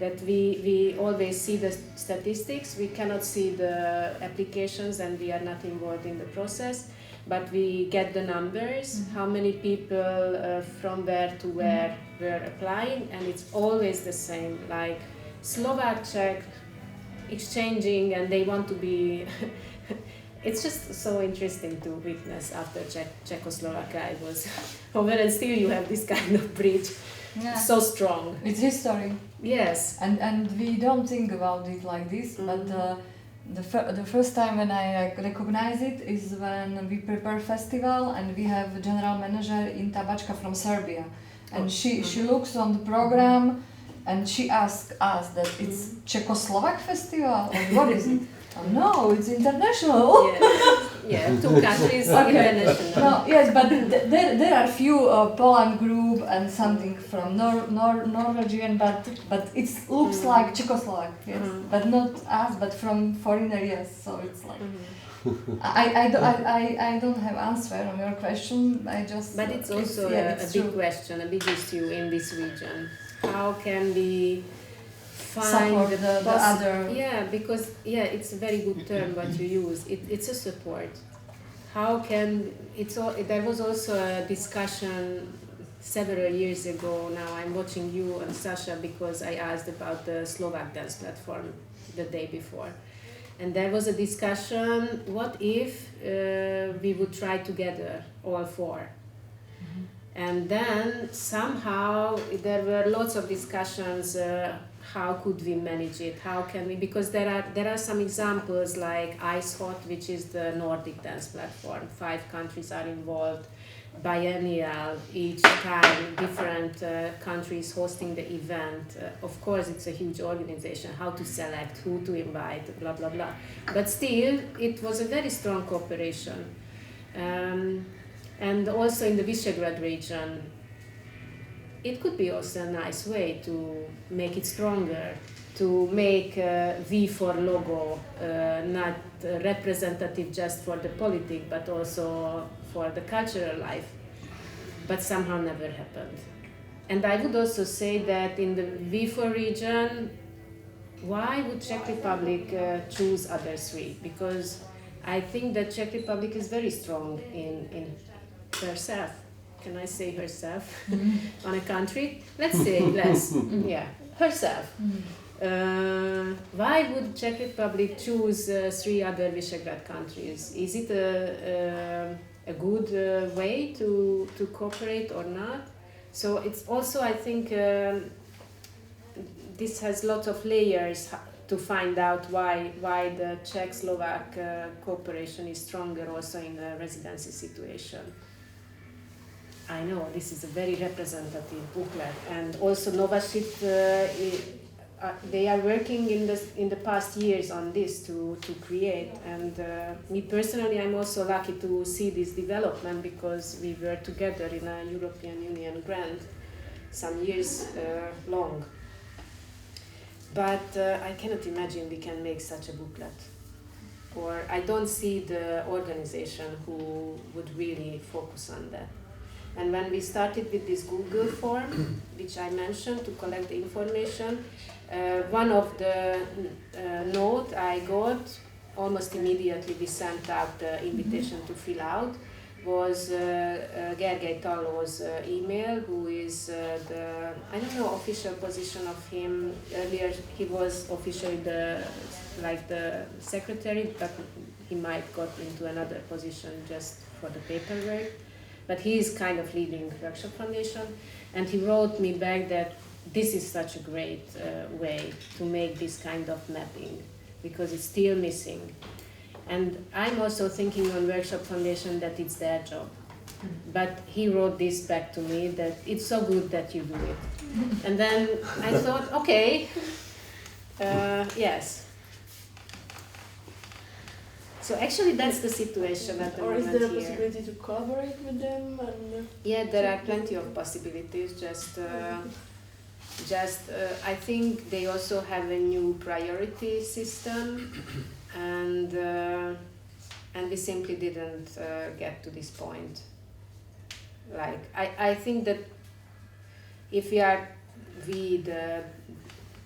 S1: That we always see the statistics, we cannot see the applications and we are not involved in the process, but we get the numbers, how many people from where to where were applying, and it's always the same, like Slovak, Czech, exchanging, and they want to be it's just so interesting to witness after Czechoslovakia was over, and still you have this kind of bridge.
S5: Yeah.
S1: So strong.
S5: It's history.
S1: Yes.
S5: And we don't think about it like this, but the first time when I recognize it is when we prepare festival and we have a general manager in Tabačka from Serbia, and she looks on the program and she asks us that it's Czechoslovak festival or what is it? Oh, no, it's international.
S1: Yeah, two countries international.
S5: No, yes, but there are few Poland group and something from Norwegian, but it looks like Czechoslovak, yes, but not us, but from foreign areas. So it's like I don't have answer on your question. I just.
S1: But it's also a big question, a big issue in this region. How can we find
S5: support the other?
S1: Yeah, because it's a very good term what you use. It's a support. How can there was also a discussion several years ago. Now I'm watching you and Sasha because I asked about the Slovak dance platform the day before, and there was a discussion. What if we would try together, all four? And then somehow there were lots of discussions. How could we manage it? How can we? Because there are some examples like Ice Hot, which is the Nordic dance platform. 5 countries are involved, biennial, each time different countries hosting the event. Of course, it's a huge organization. How to select, who to invite, blah blah blah. But still, it was a very strong cooperation. And also in the Visegrad region, it could be also a nice way to make it stronger, to make V4 logo not representative just for the politics, but also for the cultural life, but somehow never happened. And I would also say that in the V4 region, why would Czech Republic choose other 3? Because I think that Czech Republic is very strong in herself. Can I say herself on a country? Let's say less. Yeah, herself. Why would Czech Republic choose 3 other Visegrad countries? Is it a good way to cooperate or not? So it's also, I think, this has lots of layers to find out why the Czech-Slovak cooperation is stronger also in a residency situation. I know this is a very representative booklet, and also Nová they are working in the past years on this to create, and me personally, I'm also lucky to see this development because we were together in a European Union grant some years long. But I cannot imagine we can make such a booklet, or I don't see the organization who would really focus on that. And when we started with this Google form, which I mentioned to collect the information, one of the note I got almost immediately, we sent out the invitation to fill out, was Gergely Talló's email, who is the, I don't know official position of him. Earlier he was officially the secretary, but he might got into another position just for the paperwork. But he is kind of leading Workshop Foundation, and he wrote me back that this is such a great way to make this kind of mapping, because it's still missing. And I'm also thinking on Workshop Foundation that it's their job. But he wrote this back to me that it's so good that you do it. And then I thought, okay, yes. So actually that's the situation at the moment here.
S2: Or is there a possibility to collaborate with them? And
S1: yeah, there are plenty of possibilities. I think they also have a new priority system, and we simply didn't get to this point. Like I think that if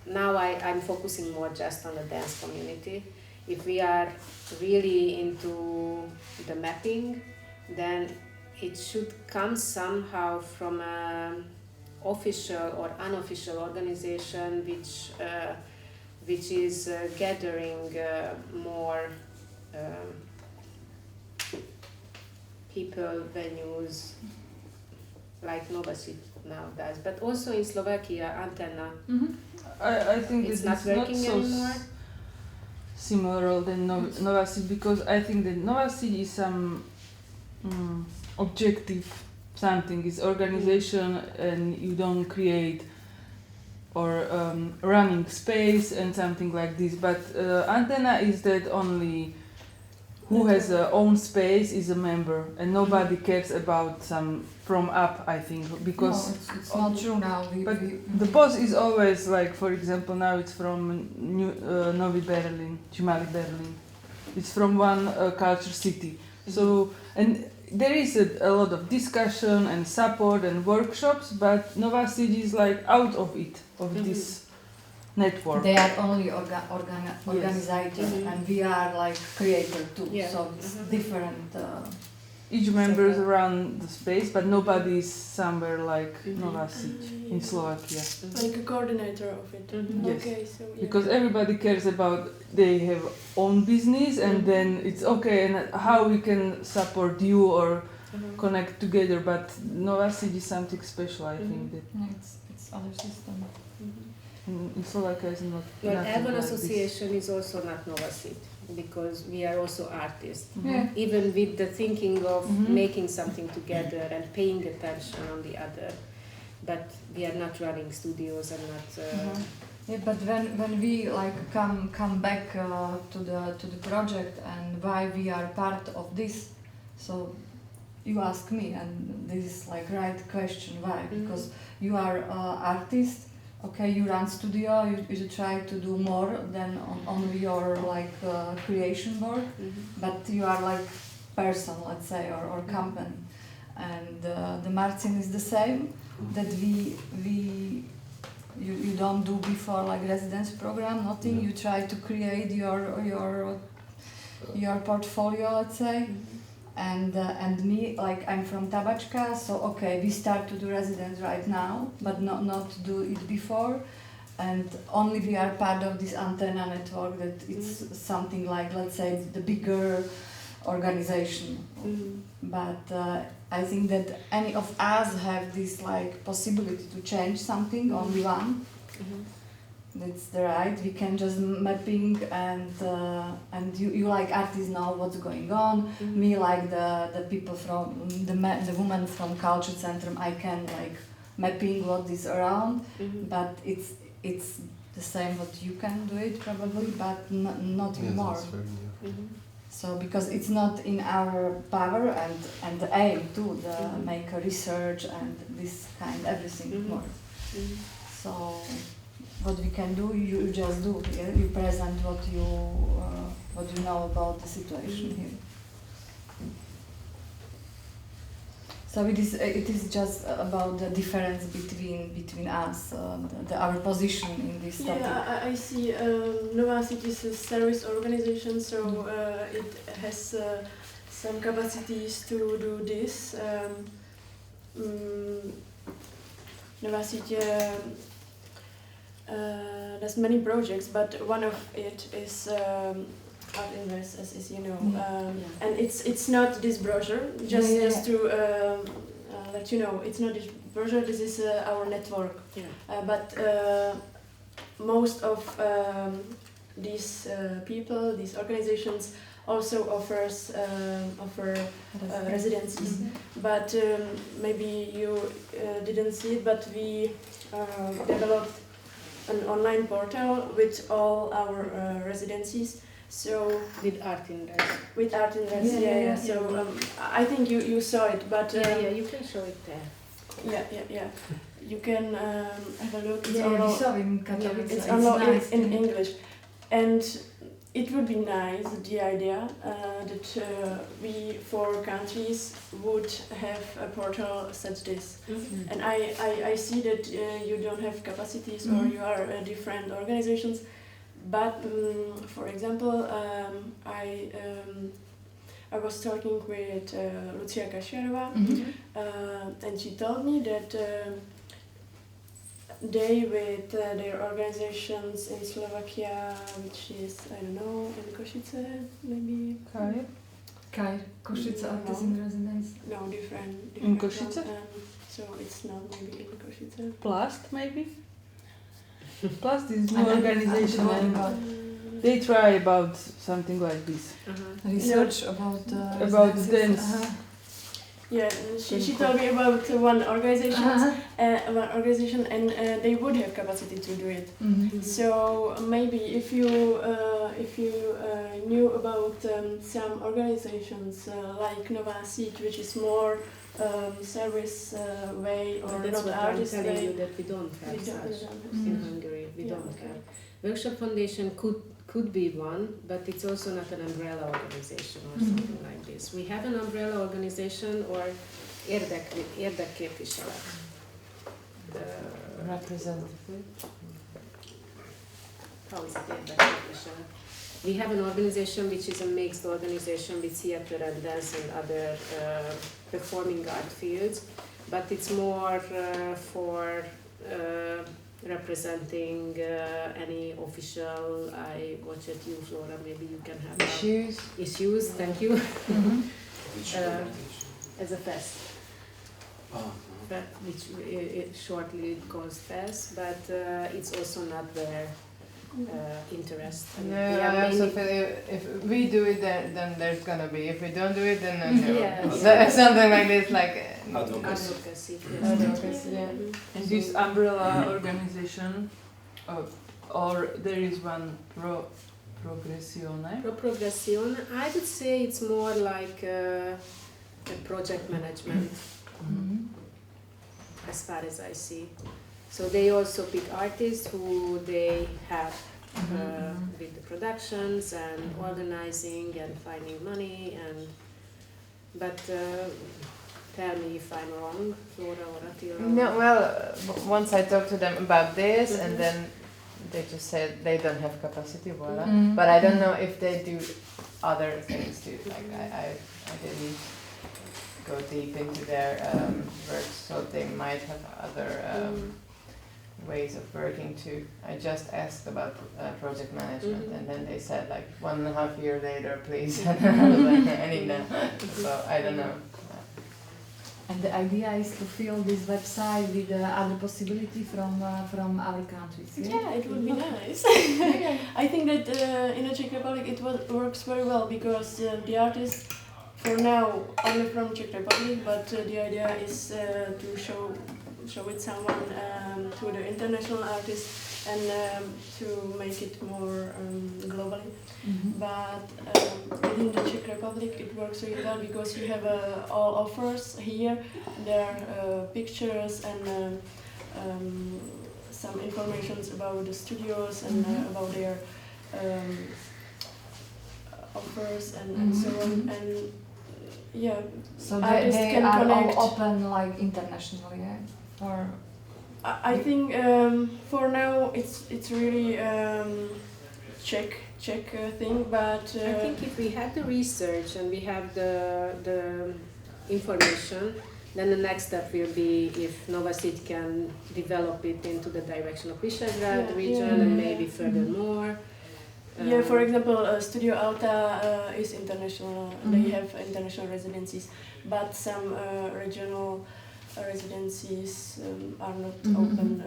S1: now I'm focusing more just on the dance community. If we are really into the mapping, then it should come somehow from an official or unofficial organization which is gathering more people, venues, like Nová now does, but also in Slovakia, Antenna.
S6: I think
S1: it's
S6: that
S1: not working anymore.
S6: Similar than Nová, because I think that Nová is some objective something. It's organization, and you don't create or running space and something like this. But Antenna is that only who has their own space is a member, and nobody cares about some from up, I think, because
S5: no, it's not true now.
S6: The boss is always like, for example, now it's from Novi Berlin, Mali Berlin. It's from one culture city. So, and there is a lot of discussion and support and workshops, but Nová is like out of it, of this network.
S5: They are only organizers, and we are like creator too.
S1: Yeah.
S5: So it's different.
S6: Each member run the space, but nobody is somewhere like Nová in Slovakia.
S2: Like a coordinator of it.
S6: Yes.
S2: Okay, so yeah.
S6: Because everybody cares about they have own business, and then it's okay, and how we can support you or connect together. But Nová is something special, I think. That
S5: It's other system.
S6: in Slovakia is not.
S1: Well,
S6: nothing
S1: Urban
S6: like
S1: Association is also not Nová, because we are also artists.
S5: Yeah.
S1: Even with the thinking of making something together and paying attention on the other, but we are not running studios and not.
S5: Yeah, but when we like come back to the project and why we are part of this, so you ask me, and this is like right question, why? Because you are artist. Okay, you run studio, you try to do more than only your like creation work, but you are like person, let's say, or company. And the Marcin is the same, that you don't do before like residence program, nothing. You try to create your portfolio, let's say. And me, like I'm from Tabačka, so okay, we start to do residence right now, but not do it before, and only we are part of this Antenna network, that it's something like, let's say, the bigger organization. But I think that any of us have this like possibility to change something, only one. That's the right. We can just mapping, and you like artists know what's going on. Me like the people from the woman from Culture Centrum. I can like mapping what is around, but it's the same what you can do it probably, but not more.
S3: That's very new.
S5: So because it's not in our power and the aim to make a research and this kind everything more. So what we can do, you just do here. You present what you know about the situation here. So it is just about the difference between us, our position in this topic.
S2: Yeah, I see. Nová is a service organization, so it has some capacities to do this. Nová there's many projects, but one of it is Art Invest, as you know, and it's not this brochure. Just to let you know, it's not this brochure. This is our network. But most of these people, these organizations, also offer residencies. But maybe you didn't see it, but we developed an online portal with all our residencies. So
S1: With Art Invest.
S2: Yeah. So I think you saw it, but
S1: you can show it there.
S2: Yeah. You can have a look. It's
S5: we saw in Katowice.
S2: It's nice in English, and it would be nice, the idea that we 4 countries would have a portal such this. And I see that you don't have capacities or you are different organizations. But for example, I was talking with Lucia Kasierova, and she told me that they, with their organizations in Slovakia, which is, I don't know, in Košice, maybe?
S5: Kair, Košice Artisan Residence.
S2: No, different
S6: In Košice?
S2: so it's not maybe in Košice.
S6: Plast, maybe? Plast is new organization and they try about something like this.
S5: Research about
S6: dance.
S2: Yeah, she told me about one organization, and they would have capacity to do it. So maybe if you knew about some organizations like Nová, which is more service way or
S1: That's
S2: not
S1: what I'm
S2: artist
S1: telling
S2: way.
S1: you, that we don't have such in Hungary. We don't
S2: okay.
S1: have. Workshop Foundation could be one, but it's also not an umbrella organization or something like this. We have an umbrella organization or érdekképviselet.
S8: Representative.
S1: How is it érdekképviselet? We have an organization which is a mixed organization with theater and dance and other performing art fields, but it's more for representing any official, I watch it you, Flora, maybe you can have issues, thank you. As a fest. Which shortly calls fest, but it's also not their interest.
S8: Yeah, I also feel if we do it, then there's gonna be. If we don't do it, then something like this, like
S1: advocacy.
S8: Yeah.
S6: And this umbrella organization, or there is one Progressione.
S1: Progressione, I would say it's more like a project management, as far as I see. So they also pick artists who they have with the productions and organizing and finding money but tell me if I'm wrong, Flora or Attila.
S8: No, well, once I talked to them about this, and then they just said they don't have capacity, voila. But I don't know if they do other things too. Like I didn't go deep into their work, so they might have other ways of working too. I just asked about project management, and then they said like 1.5 years later, please. I was like, I need now. So I don't know.
S5: And the idea is to fill this website with other possibility from our countries.
S2: Yeah, it would be nice. I think that in the Czech Republic it works very well because the artists, for now, only from Czech Republic, but the idea is to show it someone to the international artists and to make it more globally. But within the Czech Republic it works really well because you have all offers here. There are pictures and some information about the studios and about their offers and so on. And yeah,
S5: So
S2: artists
S5: they
S2: can
S5: are
S2: connect.
S5: all open like internationally, yeah? Or
S2: I think for now it's really Czech thing, but
S1: I think if we have the research and we have the information, then the next step will be if Nová City can develop it into the direction of Visegrad region and maybe furthermore.
S2: yeah, for example, Studio Alta is international. They have international residencies, but some regional residencies are not open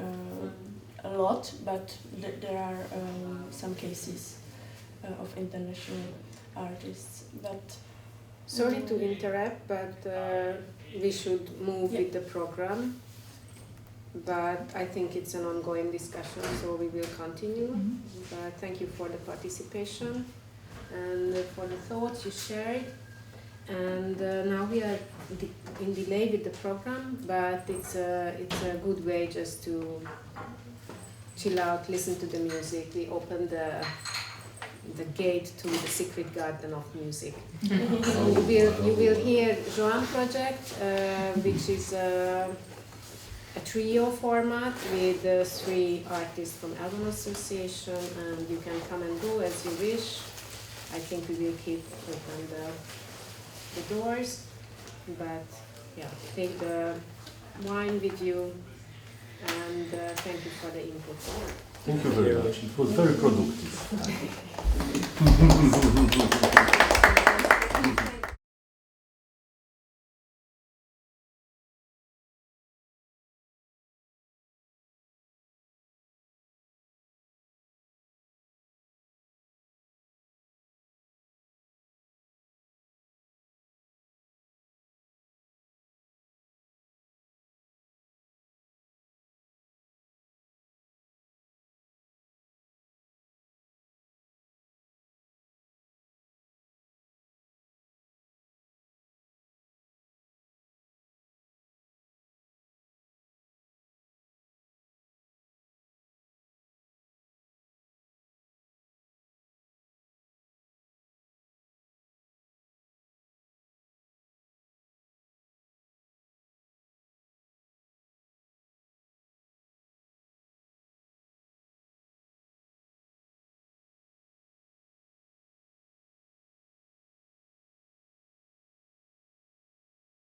S2: a lot, but there are some cases of international artists. But
S1: Sorry to interrupt, but we should move with the program. But I think it's an ongoing discussion, so we will continue. But thank you for the participation and for the thoughts you shared. And now we are in delay with the program, but it's a good way just to chill out, listen to the music. We open the gate to the secret garden of music. So you will hear Joan project, which is a trio format with 3 artists from Album Association, and you can come and go as you wish. I think we will keep open the doors, but yeah, take the wine with you, and thank you for the input.
S3: Thank you very much. It was very productive.